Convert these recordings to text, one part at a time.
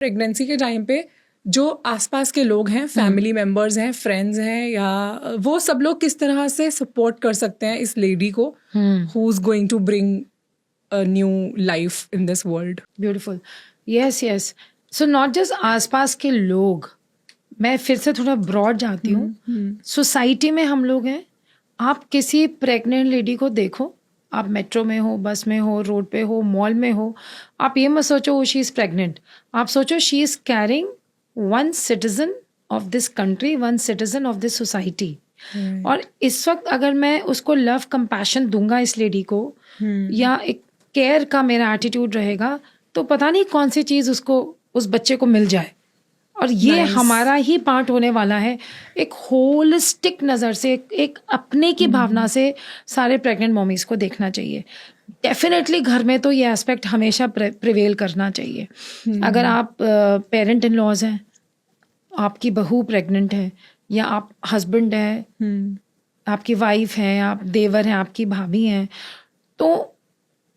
Pregnancy के time पे जो आसपास के लोग हैं, फैमिली मेंबर्स हैं, फ्रेंड्स हैं, या वो सब लोग किस तरह से सपोर्ट कर सकते हैं इस लेडी को who is going to bring a new life in this world? Beautiful, yes yes. So not just आसपास के लोग, मैं फिर से थोड़ा ब्रॉड जाती हूँ. सोसाइटी में हम लोग हैं. आप किसी प्रेग्नेंट लेडी को देखो, आप मेट्रो में हो, बस में हो, रोड पे हो, मॉल में हो, आप ये मत सोचो शी इज़ प्रेग्नेंट. आप सोचो she is carrying one citizen of this country, one citizen of this society. और इस वक्त अगर मैं उसको लव कंपैशन दूंगा इस लेडी को, या एक केयर का मेरा एटीट्यूड रहेगा, तो पता नहीं कौन सी चीज़ उसको, उस बच्चे को मिल जाए. और ये हमारा ही पार्ट होने वाला है. एक होलिस्टिक नज़र से, एक अपने की भावना से सारे प्रेग्नेंट मॉमीज को देखना चाहिए. डेफिनेटली घर में तो ये एस्पेक्ट हमेशा प्रिवेल करना चाहिए. अगर आप पेरेंट इन लॉज हैं, आपकी बहू प्रेग्नेंट है, या आप हस्बैंड है, आपकी वाइफ है, आप देवर हैं, आपकी भाभी हैं, तो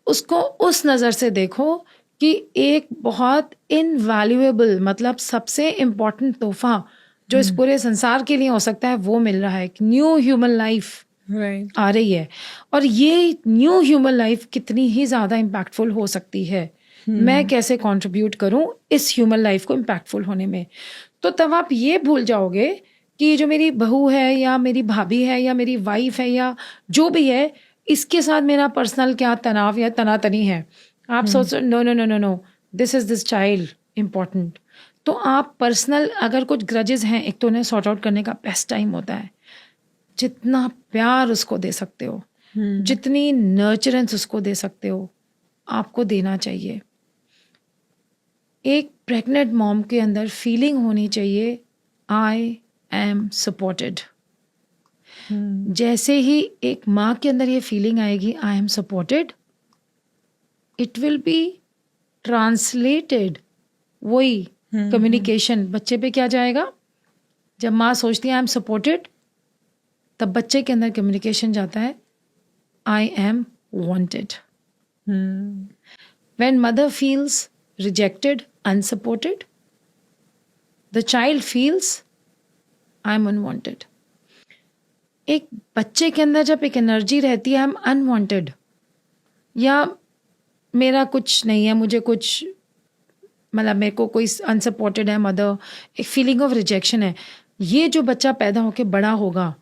उसको उस नज़र से देखो कि एक बहुत इनवैल्यूएबल, मतलब सबसे इम्पॉर्टेंट तोहफा जो इस पूरे संसार के लिए हो सकता है वो मिल रहा है. एक न्यू ह्यूमन लाइफ आ रही है. और ये न्यू ह्यूमन लाइफ कितनी ही ज़्यादा इम्पैक्टफुल हो सकती है. मैं कैसे कंट्रीब्यूट करूं इस ह्यूमन लाइफ को इम्पैक्टफुल होने में. तो तब आप ये भूल जाओगे कि जो मेरी बहू है, या मेरी भाभी है, या मेरी वाइफ है, या जो भी है, इसके साथ मेरा पर्सनल क्या तनाव या तनातनी है. आप सोच no no no no no, this is this child important. तो आप पर्सनल अगर कुछ ग्रजेस हैं, एक तो उन्हें सॉर्ट आउट करने का बेस्ट टाइम होता है. जितना प्यार उसको दे सकते हो, जितनी नर्चरेंस उसको दे सकते हो, आपको देना चाहिए. एक प्रेग्नेंट मॉम के अंदर फीलिंग होनी चाहिए, आई एम सपोर्टेड. जैसे ही एक माँ के अंदर ये फीलिंग आएगी, I am supported, it will be translated. वही कम्युनिकेशन बच्चे पे क्या जाएगा. जब माँ सोचती है आई एम सपोर्टेड, तब बच्चे के अंदर कम्युनिकेशन जाता है, I am wanted. When mother feels rejected, unsupported, the child feels I am unwanted. एक बच्चे के अंदर जब एक एनर्जी रहती है, आई एम अनवांटेड, या मेरा कुछ नहीं है, मुझे कुछ, मतलब मेरे को कोई अनसपोर्टेड है मदर, एक फीलिंग ऑफ रिजेक्शन है. ये जो बच्चा पैदा होके बड़ा होगा,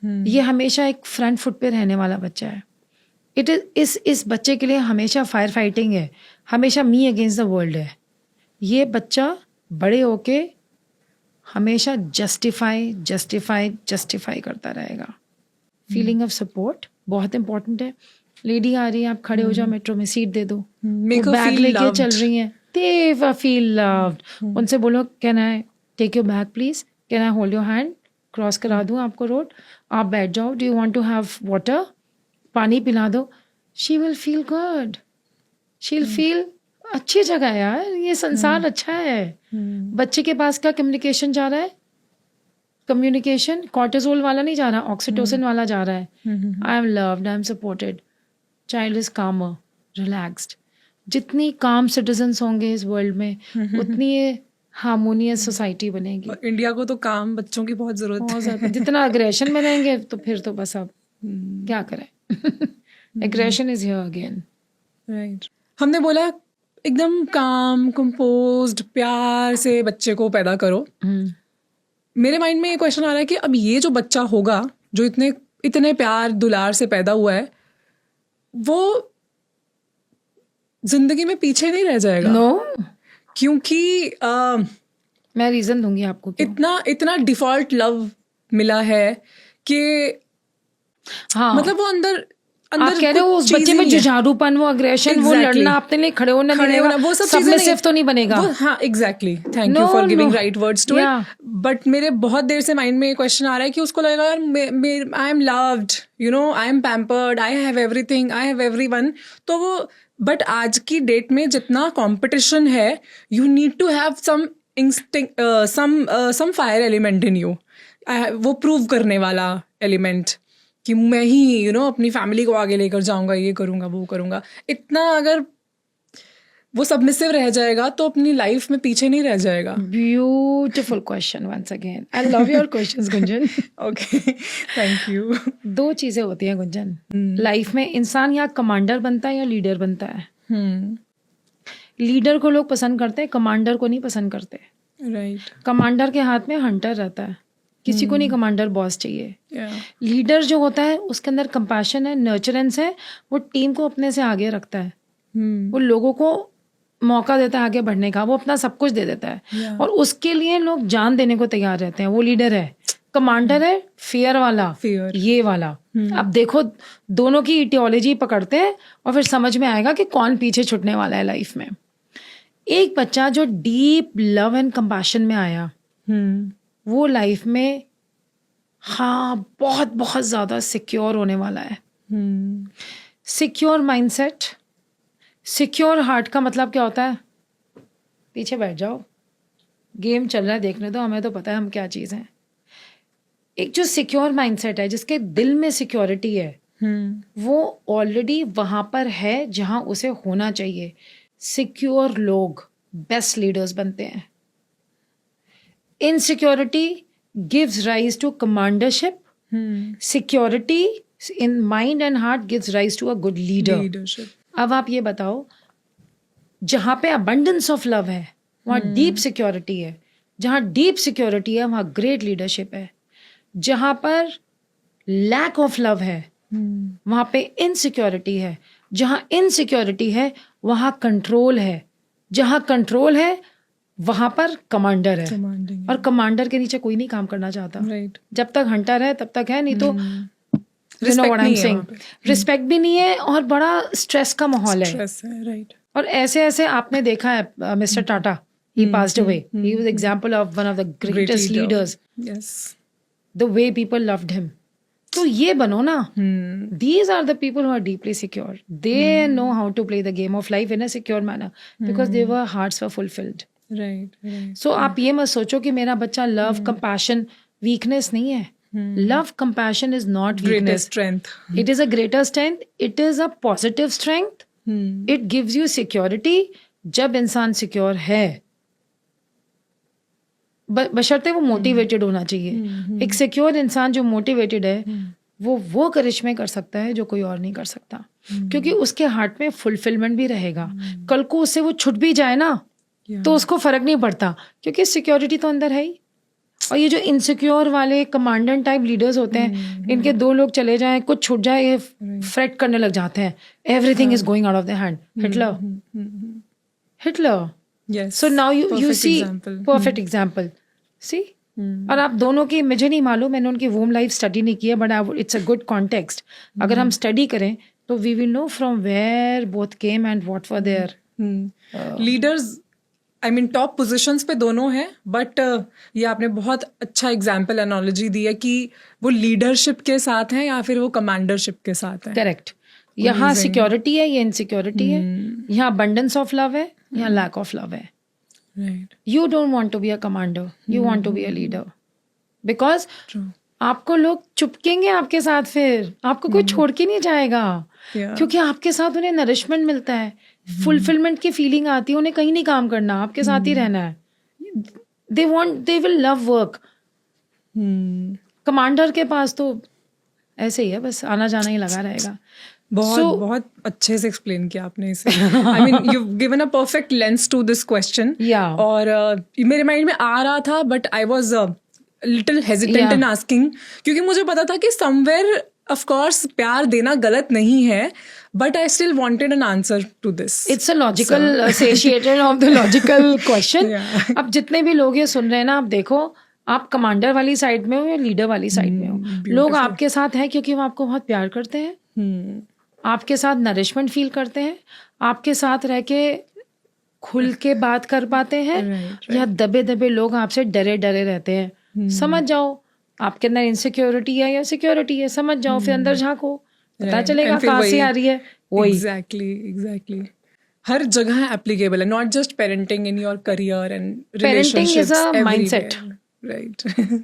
ये हमेशा एक फ्रंट फुट पे रहने वाला बच्चा है. इट इज इस बच्चे के लिए हमेशा फायर फाइटिंग है, हमेशा मी अगेंस्ट द वर्ल्ड है. ये बच्चा बड़े होके हमेशा जस्टिफाई जस्टिफाई जस्टिफाई करता रहेगा. फीलिंग ऑफ सपोर्ट बहुत इंपॉर्टेंट है. लेडी आ रही है, आप खड़े हो जाओ, मेट्रो में सीट दे दो, बैग लेके चल रही हैं, they feel loved. उनसे बोलो, can I take your bag please, can I hold your hand, cross करा दूँ आपको रोड, आप बैठ जाओ, do you want to have water, पानी पिला दो. She will feel good, she will feel अच्छी जगह है यार, ये संसार अच्छा है. बच्चे के पास का कम्युनिकेशन जा रहा है, कम्युनिकेशन कॉर्टिसोल वाला नहीं जा रहा, ऑक्सीटोसिन वाला जा रहा है. I am loved, I am supported. Child is कामर, रिलैक्स्ड. जितनी काम सिटीजन्स होंगे इस वर्ल्ड में, उतनी ये हार्मोनियस सोसाइटी बनेगी. इंडिया को तो काम बच्चों की बहुत जरूरत है. जितना अग्रेशन में रहेंगे तो फिर तो बस अब क्या करें. Aggression is here again. Right. हमने बोला एकदम काम, कंपोज्ड, प्यार से बच्चे को पैदा करो. मेरे माइंड में ये क्वेश्चन आ रहा है कि अब ये जो बच्चा होगा, जो इतने प्यार दुलार से पैदा हुआ है, वो जिंदगी में पीछे नहीं रह जाएगा. नो, क्योंकि मैं रीजन दूंगी आपको. इतना डिफॉल्ट लव मिला है कि हाँ, मतलब वो अंदर आप कह रहे हो उस बच्चे में जुझारूपन, वो अग्रेशन, वो लड़ना, अपने लिए खड़े होना, वो सब सबमिसिव तो नहीं बनेगा. हाँ, exactly. Thank you for giving right words to it. But मेरे बहुत देर से माइंड में ये क्वेश्चन आ रहा है कि उसको लगेगा यार, I am loved, you know, I am pampered, I have everything, I have everyone. तो वो, बट आज की डेट में जितना कंपटीशन है, you need to have some instinct, some fire element in you. वो प्रूव करने वाला एलिमेंट कि मैं ही अपनी फैमिली को आगे लेकर जाऊंगा, ये करूंगा, वो करूंगा. इतना अगर वो सबमिसिव रह जाएगा तो अपनी लाइफ में पीछे नहीं रह जाएगा. Beautiful question once again. I love your questions Gunjan. Okay, thank you. 2 चीजें होती हैं गुंजन लाइफ में. इंसान या कमांडर बनता है या लीडर बनता है. लीडर को लोग पसंद करते हैं, कमांडर को नहीं पसंद करते. राइट. कमांडर के हाथ में हंटर रहता है, किसी को नहीं कमांडर बॉस चाहिए. लीडर जो होता है उसके अंदर कंपैशन है, नर्चरेंस है, वो टीम को अपने से आगे रखता है. वो लोगों को मौका देता है आगे बढ़ने का, वो अपना सब कुछ दे देता है और उसके लिए लोग जान देने को तैयार रहते हैं. वो लीडर है. कमांडर है फियर वाला, ये वाला. अब देखो दोनों की इटियोलॉजी पकड़ते हैं और फिर समझ में आएगा कि कौन पीछे छुटने वाला है लाइफ में. एक बच्चा जो डीप लव एंड कंपैशन में आया वो लाइफ में बहुत बहुत ज्यादा सिक्योर होने वाला है. सिक्योर माइंडसेट, सिक्योर हार्ट का मतलब क्या होता है? पीछे बैठ जाओ, गेम चल रहा है, देखने दो, हमें तो पता है हम क्या चीज़ हैं. एक जो सिक्योर माइंडसेट है, जिसके दिल में सिक्योरिटी है, वो ऑलरेडी वहां पर है जहां उसे होना चाहिए. सिक्योर लोग बेस्ट लीडर्स बनते हैं. Insecurity gives rise to commandership. Security in mind and heart gives rise to a good leadership. अब आप ये बताओ, जहां पे अबंडेंस ऑफ लव है वहां डीप सिक्योरिटी है. जहां डीप सिक्योरिटी है वहां ग्रेट लीडरशिप है. जहां पर लैक ऑफ लव है वहां पे इनसिक्योरिटी है. जहां इनसिक्योरिटी है वहां कंट्रोल है. जहां कंट्रोल है वहां पर कमांडर है. और कमांडर के नीचे कोई नहीं काम करना चाहता. जब तक हंटर है तब तक है, नहीं तो रिस्पेक्ट भी नहीं है और बड़ा स्ट्रेस का माहौल है. राइट. और ऐसे ऐसे आपने देखा है. Mister Tata, he passed away. He was example of one of the greatest leaders. Yes. The way people loved him. तो ये बनो ना. These are the people who are deeply secure. They know how to play the game of life in a secure manner because their hearts were fulfilled. Right. So आप ये मत सोचो कि मेरा बच्चा love, compassion, weakness नहीं है. Love, compassion is not weakness. Greatest strength. It is a greater strength. It is a positive strength. It gives you security. जब इंसान सिक्योर है, बशर्ते वो मोटिवेटेड होना चाहिए. एक सिक्योर इंसान जो मोटिवेटेड है वो करिश्मे कर सकता है जो कोई और नहीं कर सकता. क्योंकि उसके हार्ट में फुलफिलमेंट भी रहेगा. कल को उससे वो छूट भी जाए ना तो उसको फर्क नहीं पड़ता, क्योंकि सिक्योरिटी तो अंदर है ही. और ये जो इनसिक्योर वाले कमांडेंट टाइप लीडर्स होते हैं, इनके 2 लोग चले जाएं, कुछ छूट जाए, ये फ्रेट करने लग जाते हैं. Everything is going out of the hand. Hitler. So now you see perfect example. See? और आप दोनों की, मुझे नहीं मालूम, मैंने उनकी वोम लाइफ स्टडी नहीं किया, but it's a good context. अगर हम स्टडी करें तो we will know from where both came and what were their leaders. I mean top positions पे दोनों हैं, बट ये आपने बहुत अच्छा एग्जाम्पल एनालॉजी दी है कि वो लीडरशिप के साथ हैं या फिर वो कमांडरशिप के साथ हैं. करेक्ट. यहाँ सिक्योरिटी है, ये इनसिक्योरिटी है. यहाँ अबंडेंस ऑफ लव है, यहाँ लैक ऑफ लव है. Right. You don't want to be a commander. You want to be a leader. Because आपको लोग चुपकेंगे आपके साथ, फिर आपको कोई छोड़ के नहीं जाएगा. क्योंकि आपके साथ उन्हें नरिशमेंट मिलता है, फुलफिलमेंट की फीलिंग आती है. उन्हें कहीं नहीं काम करना, आपके साथ ही रहना है. they will love work. Commander के पास तो ऐसे ही है, बस आना जाना ही लगा रहेगा. बहुत अच्छे से एक्सप्लेन किया आपने इसे. I mean you given a perfect lens to this question. और मेरे माइंड में आ रहा था, but I was little hesitant in asking, क्योंकि मुझे पता था कि समवेयर ऑफ कोर्स प्यार देना गलत नहीं है, but I still wanted an answer to this. It's a logical satiator of the logical question. अब जितने भी लोग ये सुन रहे हैं ना, आप देखो, आप कमांडर वाली साइड में हो या लीडर वाली साइड में हो, लोग आपके साथ हैं क्योंकि वो आपको बहुत प्यार करते हैं, आपके साथ नरिशमेंट फील करते हैं, आपके साथ रह के खुल के बात कर पाते हैं. या दबे दबे लोग आपसे डरे डरे रहते हैं. समझ जाओ आपके अंदर इनसिक्योरिटी है या सिक्योरिटी है, समझ जाओ, फिर अंदर झांको, पता चलेगा कहाँ से आ रही है. वही एग्जैक्टली हर जगह एप्लीकेबल है, not just parenting in your career and parenting is a mindset. Right.